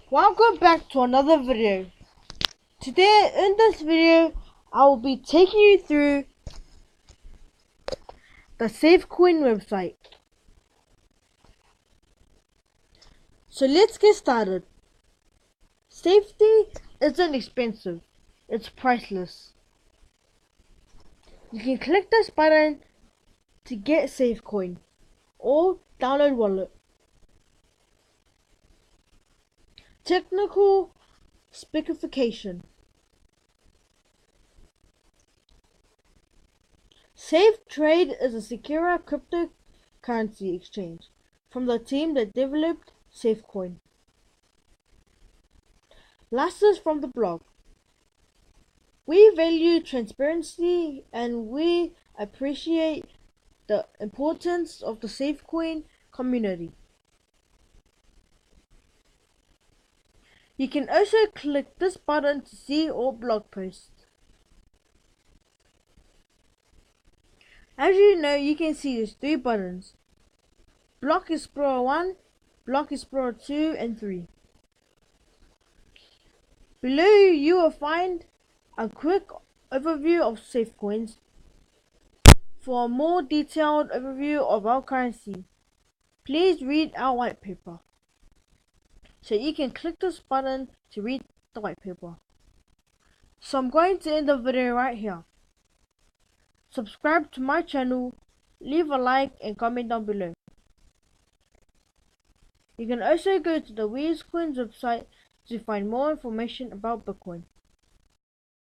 Welcome back to another video. Today in this video I will be taking you through the Safecoin website. So let's get started. Safety isn't expensive, it's priceless. You can click this button to get Safecoin or download wallet. Technical specification. SafeTrade is a secure cryptocurrency exchange from the team that developed Safecoin. License from the blog. We value transparency and we appreciate the importance of the Safecoin community. You can also click this button to see all blog posts. As you know, you can see these three buttons: Block Explorer 1, Block Explorer 2 and 3. Below you will find a quick overview of Safecoins. For a more detailed overview of our currency, please read our white paper. So you can click this button to read the white paper. So I'm going to end the video right here. Subscribe to my channel, leave a like and comment down below. You can also go to the WeScoins website to find more information about Bitcoin.